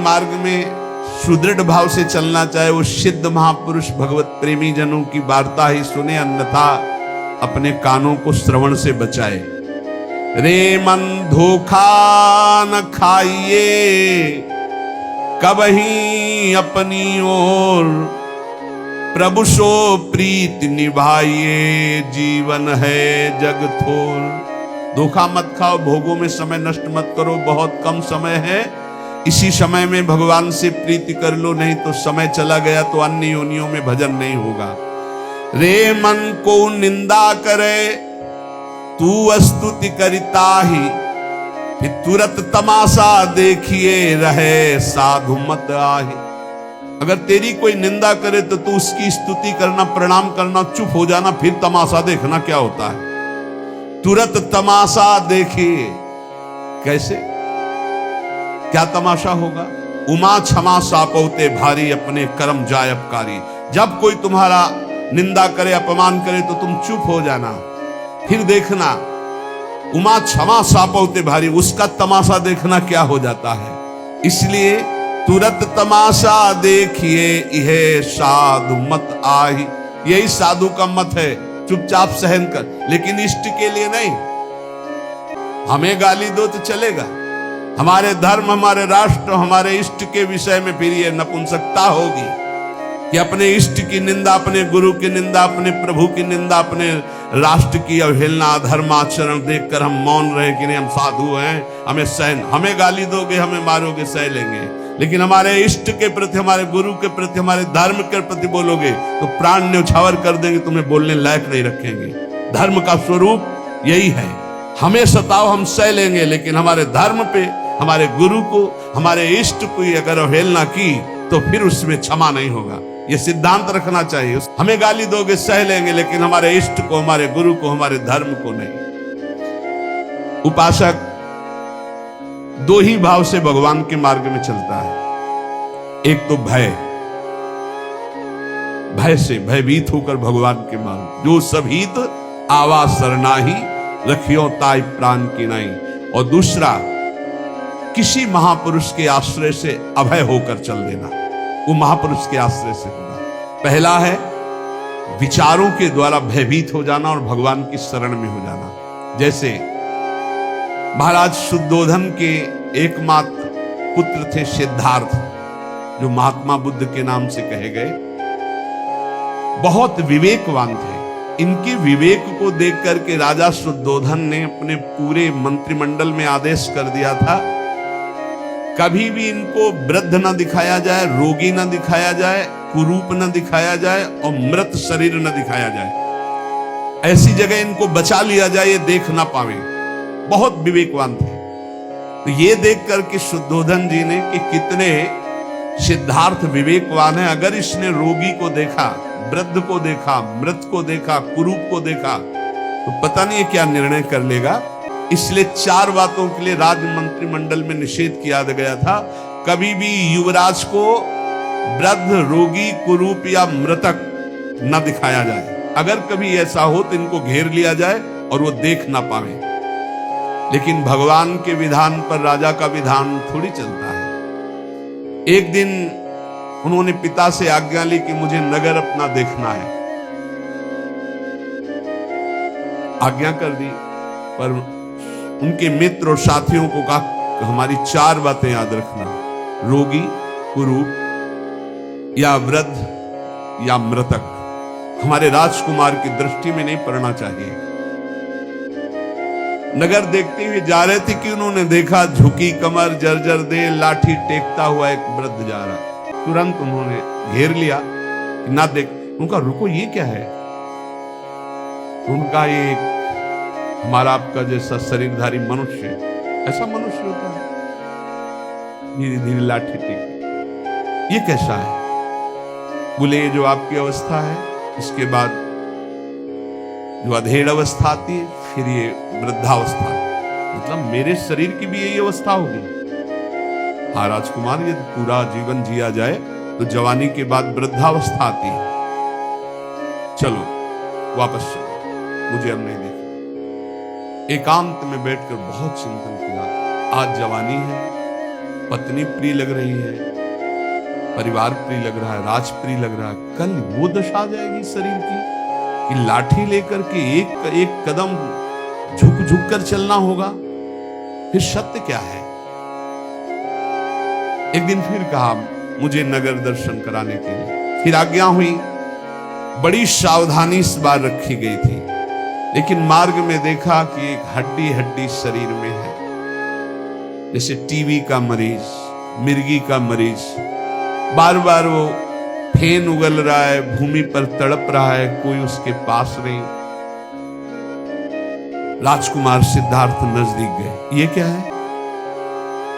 मार्ग में सुदृढ़ भाव से चलना चाहे वो सिद्ध महापुरुष भगवत प्रेमी जनों की वार्ता ही सुने, अन्यथा अपने कानों को श्रवण से बचाए। रे मन धोखा न खाइए कबही अपनी ओर, प्रभु सो प्रीत निभाइए जीवन है जग थोर। धोखा मत खाओ, भोगों में समय नष्ट मत करो, बहुत कम समय है, इसी समय में भगवान से प्रीति कर लो, नहीं तो समय चला गया तो अन्य योनियों में भजन नहीं होगा। रे मन को निंदा करे तू स्तुति करता ही, फिर तुरंत तमाशा देखिए रहे साधु मत आही। अगर तेरी कोई निंदा करे तो तू उसकी स्तुति करना, प्रणाम करना, चुप हो जाना, फिर तमाशा देखना क्या होता है। तुरंत तमाशा देखिए। कैसे, क्या तमाशा होगा? उमा क्षमा सापौते भारी, अपने कर्म जाय अपकारी। जब कोई तुम्हारा निंदा करे, अपमान करे तो तुम चुप हो जाना, फिर देखना उमा क्षमा सापौते भारी, उसका तमाशा देखना क्या हो जाता है। इसलिए तुरंत तमाशा देखिए यह साधु मत आही। यही साधु का मत है, चुपचाप सहन कर, लेकिन इष्ट के लिए नहीं। हमें गाली दो तो चलेगा, हमारे धर्म, हमारे राष्ट्र, हमारे इष्ट के विषय में फिर ये नपुंसकता होगी कि अपने इष्ट की निंदा, अपने गुरु की निंदा, अपने प्रभु की निंदा, अपने राष्ट्र की अवहेलना, धर्माचरण देखकर हम मौन रहे कि नहीं हम साधु हैं, हमें सहन, हमें गाली दोगे, हमें मारोगे, सह लेंगे, लेकिन हमारे इष्ट के प्रति, हमारे गुरु के प्रति, हमारे धर्म के प्रति बोलोगे तो प्राण न्यौछावर कर देंगे, तुम्हें बोलने लायक नहीं रखेंगे। धर्म का स्वरूप यही है, हमें सताओ हम सह लेंगे, लेकिन हमारे धर्म पे, हमारे गुरु को, हमारे इष्ट को अगर अवहेलना की तो फिर उसमें क्षमा नहीं होगा। ये सिद्धांत रखना चाहिए। हमें गाली दोगे सह लेंगे, लेकिन हमारे इष्ट को, हमारे गुरु को, हमारे धर्म को नहीं। उपासक दो ही भाव से भगवान के मार्ग में चलता है। एक तो भय, भय से भयभीत होकर भगवान के मार्ग, जो सभीत आवा सरनाही, रखियो ताई प्राण की नहीं। और दूसरा किसी महापुरुष के आश्रय से अभय होकर चल देना, वो महापुरुष के आश्रय से होगा। पहला है विचारों के द्वारा भयभीत हो जाना और भगवान की शरण में हो जाना। जैसे महाराज शुद्धोधन के एकमात्र पुत्र थे सिद्धार्थ, जो महात्मा बुद्ध के नाम से कहे गए, बहुत विवेकवान थे। इनके विवेक को देख करके राजा शुद्धोधन ने अपने पूरे मंत्रिमंडल में आदेश कर दिया था, कभी भी इनको वृद्ध न दिखाया जाए, रोगी न दिखाया जाए, कुरूप न दिखाया जाए और मृत शरीर न दिखाया जाए। ऐसी जगह इनको बचा लिया जाए, ये देख ना पावे। बहुत विवेकवान थे। तो ये देख करके शुद्धोधन जी ने कि कितने सिद्धार्थ विवेकवान है, अगर इसने रोगी को देखा, वृद्ध को देखा, मृत को देखा, कुरूप को देखा, तो पता नहीं क्या निर्णय कर लेगा। इसलिए 4 बातों के लिए राज मंत्रिमंडल में निषेध किया गया था। कभी भी युवराज को वृद्ध, रोगी, कुरूप या मृतक न दिखाया जाए। अगर कभी ऐसा हो तो इनको घेर लिया जाए और वो देख ना पावे। लेकिन भगवान के विधान पर राजा का विधान थोड़ी चलता है। एक दिन उन्होंने पिता से आज्ञा ली कि मुझे नगर अपना देखना है। आज्ञा कर दी, पर उनके मित्र और साथियों को कहा हमारी 4 बातें याद रखना, रोगी, कुरूप या वृद्ध या मृतक हमारे राजकुमार की दृष्टि में नहीं पड़ना चाहिए। नगर देखते हुए जा रहे थे कि उन्होंने देखा झुकी कमर, जर्जर दे, लाठी टेकता हुआ एक वृद्ध जा रहा। तुरंत उन्होंने घेर लिया, ना देख। उनका रुको, ये क्या है? उनका ये हमारा आपका जैसा शरीरधारी मनुष्य, ऐसा मनुष्य होता है, धीरे धीरे लाठी टेक, ये कैसा है? बोले ये जो आपकी अवस्था है, इसके बाद जो अधेड़ अवस्था आती है, फिर ये वृद्धावस्था। मतलब मेरे शरीर की भी यही अवस्था होगी? हाँ राजकुमार, ये पूरा जीवन जिया जाए तो जवानी के बाद वृद्धावस्था आती है। चलो वापस चलो, मुझे अब नहीं देखना। एकांत में बैठकर बहुत चिंतन किया, आज जवानी है, पत्नी प्रिय लग रही है, परिवार प्रिय लग रहा है, राज प्रिय लग रहा है, कल वो दशा आ जाएगी शरीर की कि लाठी लेकर के एक एक कदम झुक झुक कर चलना होगा। फिर सत्य क्या है? एक दिन फिर कहा मुझे नगर दर्शन कराने के लिए, फिर आज्ञा हुई। बड़ी सावधानी इस बार रखी गई थी, लेकिन मार्ग में देखा कि एक हड्डी हड्डी शरीर में है, जैसे टीबी का मरीज, मिर्गी का मरीज, बार बार वो फेन उगल रहा है, भूमि पर तड़प रहा है, कोई उसके पास नहीं। राजकुमार सिद्धार्थ नजदीक गए, ये क्या है?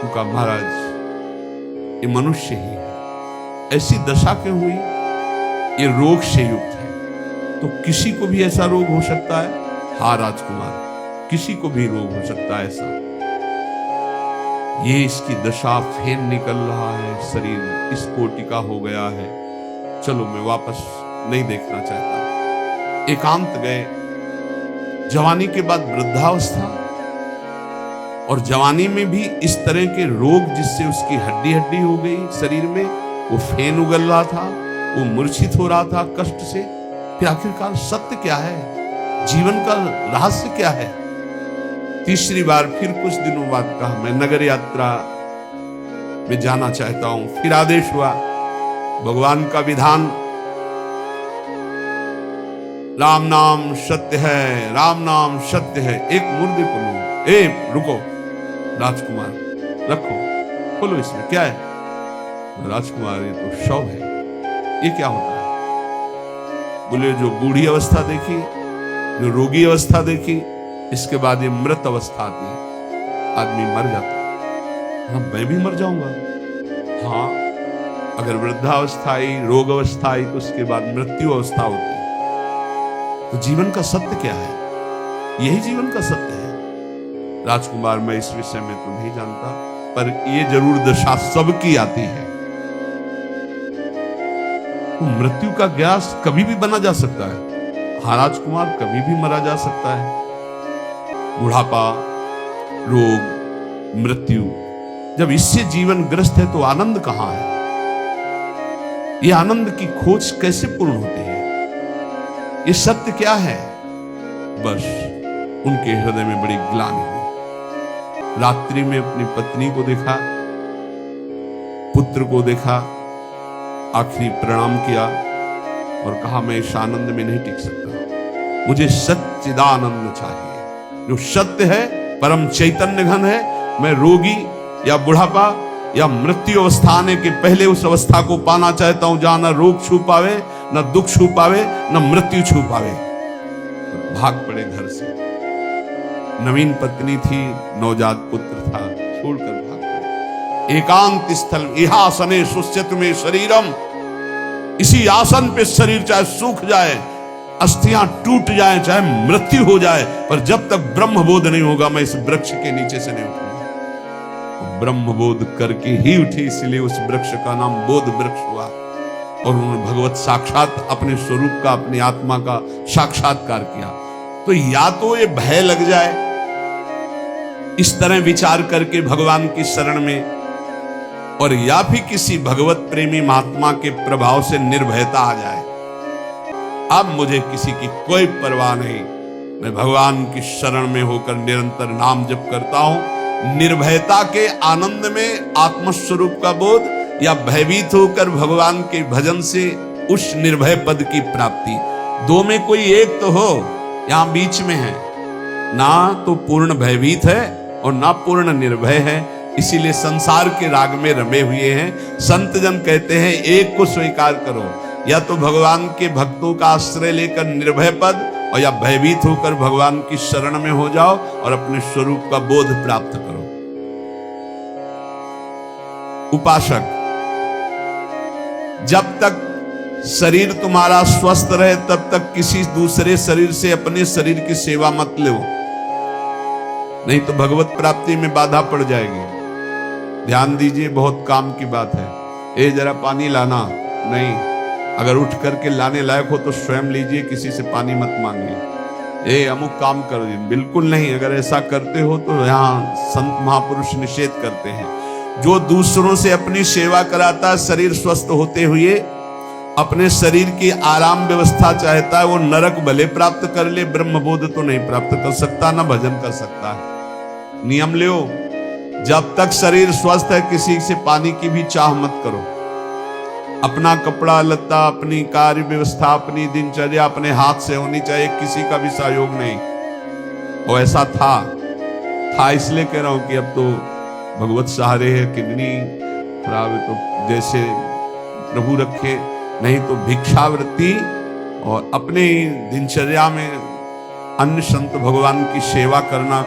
उनका महाराज ये मनुष्य ही है, ऐसी दशा क्यों हुई? ये रोग से युक्त है। तो किसी को भी ऐसा रोग हो सकता है? हाँ राजकुमार, किसी को भी रोग हो सकता है ऐसा। ये इसकी दशा, फेन निकल रहा है, शरीर इस कोटि का हो गया है। चलो मैं वापस नहीं देखना चाहता। एकांत गए। जवानी के बाद वृद्धावस्था, और जवानी में भी इस तरह के रोग जिससे उसकी हड्डी हड्डी हो गई शरीर में, वो फेन उगल रहा था, वो मूर्छित हो रहा था कष्ट से। फिर आखिरकार सत्य क्या है? जीवन का रहस्य क्या है? तीसरी बार फिर कुछ दिनों बाद कहा मैं नगर यात्रा में जाना चाहता हूं। फिर आदेश हुआ, भगवान का विधान, राम नाम सत्य है, राम नाम सत्य है। एक मुर्दे को लो, ए रुको राजकुमार, रखो, खोलो इसमें क्या है? राजकुमार ये तो शव है। ये क्या होता है? बोले जो बूढ़ी अवस्था देखी, जो रोगी अवस्था देखी, इसके बाद ये मृत अवस्था आती है, आदमी मर जाता है। हाँ मैं भी मर जाऊंगा। हाँ अगर वृद्धावस्था आई, रोग अवस्था आई, तो उसके बाद मृत्यु अवस्था होती है। तो जीवन का सत्य क्या है? यही जीवन का सत्य है। राजकुमार मैं इस विषय में तो नहीं जानता, पर ये जरूर दशा सबकी आती है। तो मृत्यु का ग्यास कभी भी बना जा सकता है। हाँ राजकुमार, कभी भी मरा जा सकता है। बुढ़ापा, रोग, मृत्यु, जब इससे जीवन ग्रस्त है तो आनंद कहां है? ये आनंद की खोज कैसे पूर्ण होती है? ये सत्य क्या है? बस उनके हृदय में बड़ी ग्लानि हुई। रात्रि में अपनी पत्नी को देखा, पुत्र को देखा, आखिरी प्रणाम किया और कहा मैं इस आनंद में नहीं टिक सकता, मुझे सच्चिदानंद चाहिए, जो सत्य है, परम चैतन्य घन है। मैं रोगी या बुढ़ापा या मृत्यु अवस्था आने के पहले उस अवस्था को पाना चाहता हूं जहां न रोग छू पावे, न दुख छू पावे, न मृत्यु छू पावे। भाग पड़े घर से। नवीन पत्नी थी, नवजात पुत्र था, छोड़कर भाग पड़े। एकांत स्थल इहासने सुस्यत में शरीरम, इसी आसन पे शरीर चाहे सूख जाए, अस्थियां टूट जाए, चाहे मृत्यु हो जाए, पर जब तक ब्रह्मबोध नहीं होगा मैं इस वृक्ष के नीचे से नहीं उठूंगा। ब्रह्मबोध करके ही उठी, इसलिए उस वृक्ष का नाम बोध वृक्ष हुआ। और उन्होंने भगवत साक्षात अपने स्वरूप का, अपनी आत्मा का साक्षात्कार किया। तो या तो ये भय लग जाए इस तरह विचार करके भगवान की शरण में, और या फिर किसी भगवत प्रेमी महात्मा के प्रभाव से निर्भयता आ जाए। अब मुझे किसी की कोई परवाह नहीं, मैं भगवान की शरण में होकर निरंतर नाम जप करता हूं। निर्भयता के आनंद में आत्मस्वरूप का बोध, या भयभीत होकर भगवान के भजन से उस निर्भय पद की प्राप्ति। दो में कोई एक तो हो, यहां बीच में है, ना तो पूर्ण भयभीत है और ना पूर्ण निर्भय है। इसीलिए संसार के राग में रमे हुए हैं। संत जन कहते हैं एक को स्वीकार करो, या तो भगवान के भक्तों का आश्रय लेकर निर्भय पद, और या भयभीत होकर भगवान की शरण में हो जाओ और अपने स्वरूप का बोध प्राप्त करो। उपासक, जब तक शरीर तुम्हारा स्वस्थ रहे तब तक किसी दूसरे शरीर से अपने शरीर की सेवा मत लो, नहीं तो भगवत प्राप्ति में बाधा पड़ जाएगी। ध्यान दीजिए, बहुत काम की बात है। ए जरा पानी लाना, नहीं, अगर उठ करके लाने लायक हो तो स्वयं लीजिए, किसी से पानी मत मांगिए। ए अमुक काम कर, बिल्कुल नहीं। अगर ऐसा करते हो तो यहाँ संत महापुरुष निषेध करते हैं। जो दूसरों से अपनी सेवा कराता है, शरीर स्वस्थ होते हुए अपने शरीर की आराम व्यवस्था चाहता है, वो नरक भले प्राप्त कर ले, ब्रह्मबोध तो नहीं प्राप्त कर सकता, ना भजन कर सकता है। नियम लो, जब तक शरीर स्वस्थ है किसी से पानी की भी चाह मत करो। अपना कपड़ा लत्ता, अपनी कार्य व्यवस्था, अपनी दिनचर्या अपने हाथ से होनी चाहिए, किसी का भी सहयोग नहीं। और ऐसा था इसलिए कह रहा हूं कि अब तो भगवत सहारे है, किडनी खराब है तो जैसे प्रभु रखे, नहीं तो भिक्षावृत्ति और अपने दिनचर्या में अन्य संत भगवान की सेवा करना,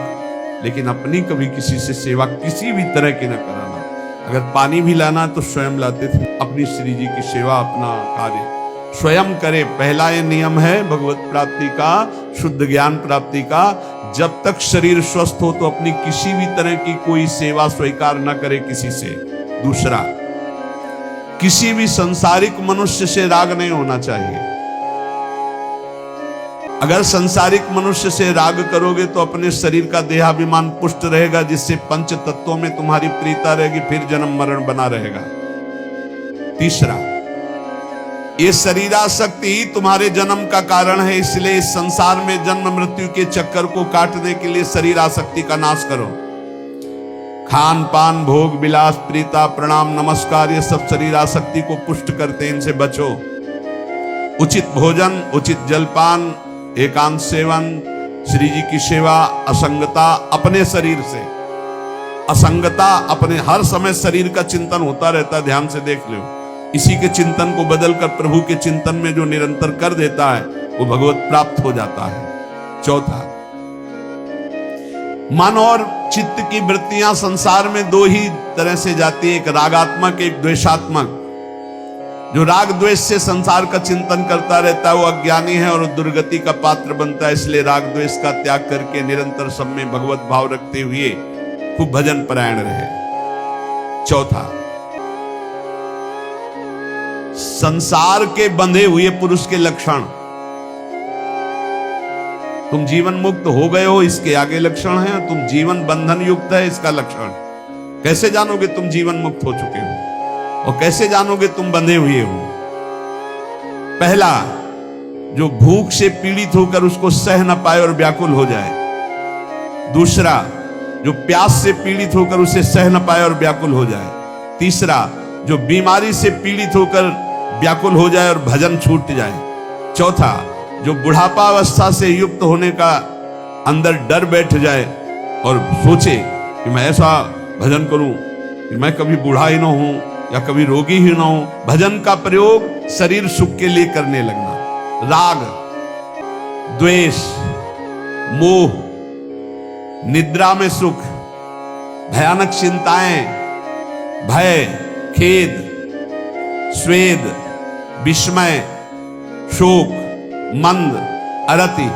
लेकिन अपनी कभी किसी से सेवा किसी भी तरह की न कराना। अगर पानी भी लाना तो स्वयं लाते थे, अपनी श्री जी की सेवा, अपना कार्य स्वयं करे। पहला ये नियम है भगवत प्राप्ति का, शुद्ध ज्ञान प्राप्ति का। जब तक शरीर स्वस्थ हो तो अपनी किसी भी तरह की कोई सेवा स्वीकार न करे किसी से। दूसरा, किसी भी संसारिक मनुष्य से राग नहीं होना चाहिए। अगर संसारिक मनुष्य से राग करोगे तो अपने शरीर का देहाभिमान पुष्ट रहेगा, जिससे पंच तत्वों में तुम्हारी प्रीता रहेगी, फिर जन्म मरण बना रहेगा। तीसरा, ये शरीरासक्ति ही तुम्हारे जन्म का कारण है, इसलिए इस संसार में जन्म मृत्यु के चक्कर को काटने के लिए शरीरासक्ति का नाश करो। खान पान भोग विलास प्रीता प्रणाम नमस्कार ये सब शरीरासक्ति को पुष्ट करते हैं, इनसे बचो। उचित भोजन, उचित जलपान, एकांत सेवन, श्री जी की सेवा, असंगता अपने शरीर से, असंगता अपने, हर समय शरीर का चिंतन होता रहता है, ध्यान से देख लो। इसी के चिंतन को बदलकर प्रभु के चिंतन में जो निरंतर कर देता है वो भगवत प्राप्त हो जाता है। चौथा, मन और चित्त की वृत्तियां संसार में दो ही तरह से जाती है, एक रागात्मक, एक द्वेषात्मक। जो राग द्वेष से संसार का चिंतन करता रहता है वो अज्ञानी है और दुर्गति का पात्र बनता है। इसलिए राग द्वेष का त्याग करके निरंतर सब में भगवत भाव रखते हुए खूब भजन परायण रहे। चौथा, संसार के बंधे हुए पुरुष के लक्षण। तुम जीवन मुक्त हो गए हो इसके आगे लक्षण है, तुम जीवन बंधन युक्त है इसका लक्षण। कैसे जानोगे तुम जीवन मुक्त हो चुके हो, और कैसे जानोगे तुम बंधे हुए हो? पहला, जो भूख से पीड़ित होकर उसको सह न पाए और व्याकुल हो जाए। दूसरा, जो प्यास से पीड़ित होकर उसे सह न पाए और व्याकुल हो जाए। तीसरा, जो बीमारी से पीड़ित होकर व्याकुल हो जाए और भजन छूट जाए। चौथा, जो बुढ़ापा अवस्था से युक्त होने का अंदर डर बैठ जाए और सोचे कि मैं ऐसा भजन करूं कि मैं कभी बूढ़ा ही ना हूं या कभी रोगी ही ना हूं। भजन का प्रयोग शरीर सुख के लिए करने लगना। राग, द्वेष, मोह, निद्रा में सुख, भयानक चिंताएं, भय, खेद, स्वेद, विस्मय, शोक, मंद, अरति,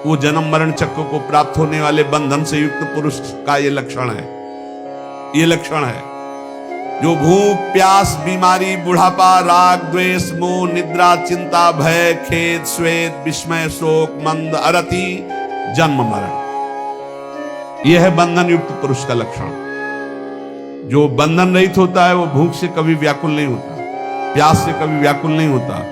वो जन्म मरण चक्र को प्राप्त होने वाले बंधन से युक्त पुरुष का ये लक्षण है। ये लक्षण है जो भूख प्यास बीमारी बुढ़ापा राग द्वेष मोह निद्रा चिंता भय खेद स्वेद विस्मय शोक मंद अरति जन्म मरण, यह है बंधन युक्त पुरुष का लक्षण। जो बंधन रहित होता है वो भूख से कभी व्याकुल नहीं होता, प्यास से कभी व्याकुल नहीं होता,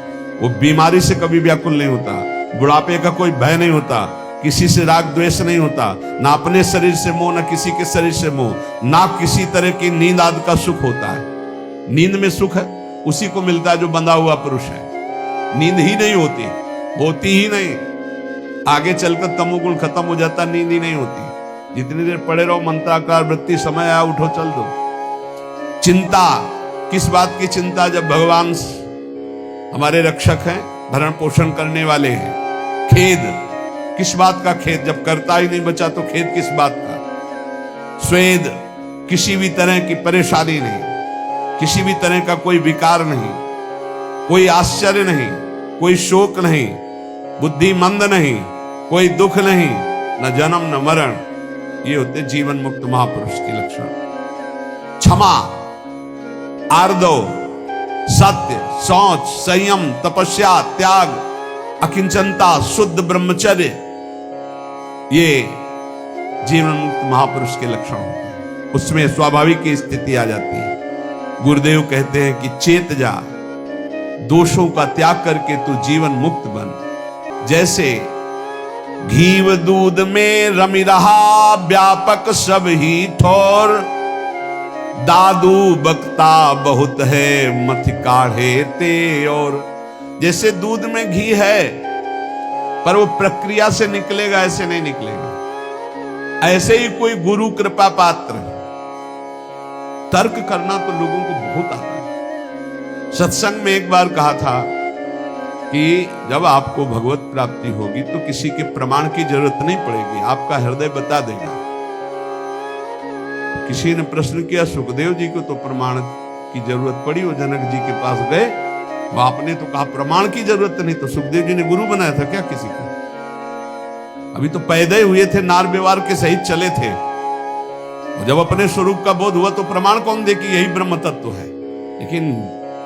वो बीमारी से कभी व्याकुल नहीं होता, बुढ़ापे का कोई भय नहीं होता, किसी से राग द्वेष नहीं होता, ना अपने शरीर से मोह, ना किसी के शरीर से मोह, ना किसी तरह की नींद आदि का सुख होता है। नींद में सुख है उसी को मिलता है जो बंधा हुआ पुरुष है। नींद ही नहीं होती ही नहीं, आगे चलकर तमोगुण खत्म हो जाता, नींद ही नहीं होती। जितनी देर पड़े रहो मंत्राकार वृत्ति, समय आया उठो चल दो। चिंता, किस बात की चिंता? जब भगवान हमारे रक्षक हैं, भरण पोषण करने वाले हैं। खेद, किस बात का खेद? जब करता ही नहीं बचा तो खेद किस बात का? स्वेद, किसी भी तरह की परेशानी नहीं, किसी भी तरह का कोई विकार नहीं, कोई आश्चर्य नहीं, कोई शोक नहीं, बुद्धि मंद नहीं, कोई दुख नहीं, न जन्म न मरण। ये होते जीवन मुक्त महापुरुष के लक्षण। क्षमा, आर्दव, सत्य, शौच, संयम, तपस्या, त्याग, अकिंचनता, शुद्ध ब्रह्मचर्य, ये जीवन मुक्त महापुरुष के लक्षण होते हैं। उसमें स्वाभाविक की स्थिति आ जाती है। गुरुदेव कहते हैं कि चेत जा, दोषों का त्याग करके तू जीवन मुक्त बन। जैसे घीव दूध में रमी रहा व्यापक सब ही ठोर, दादू बकता बहुत है मथ काढ़े ते और। जैसे दूध में घी है पर वो प्रक्रिया से निकलेगा, ऐसे नहीं निकलेगा। ऐसे ही कोई गुरु कृपा पात्र, तर्क करना तो लोगों को बहुत आता है। सत्संग में एक बार कहा था कि जब आपको भगवत प्राप्ति होगी तो किसी के प्रमाण की जरूरत नहीं पड़ेगी, आपका हृदय बता देगा। किसी ने प्रश्न किया, सुखदेव जी को तो प्रमाण की जरूरत पड़ी, वो जनक जी के पास गए, वो आपने तो कहा प्रमाण की जरूरत नहीं, तो सुखदेव जी ने गुरु बनाया था क्या किसी को? अभी तो पैदा ही हुए थे, नार व्यवहार के सहित चले थे। जब अपने स्वरूप का बोध हुआ तो प्रमाण कौन दे कि यही ब्रह्म तत्व है? लेकिन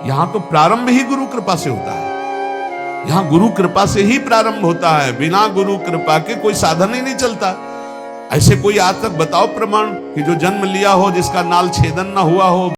यहां तो प्रारंभ ही गुरु कृपा से होता है। यहां गुरु कृपा से ही प्रारंभ होता है, बिना गुरु कृपा के कोई साधन ही नहीं चलता। ऐसे कोई आज तक बताओ प्रमाण कि जो जन्म लिया हो, जिसका नाल छेदन ना हुआ हो,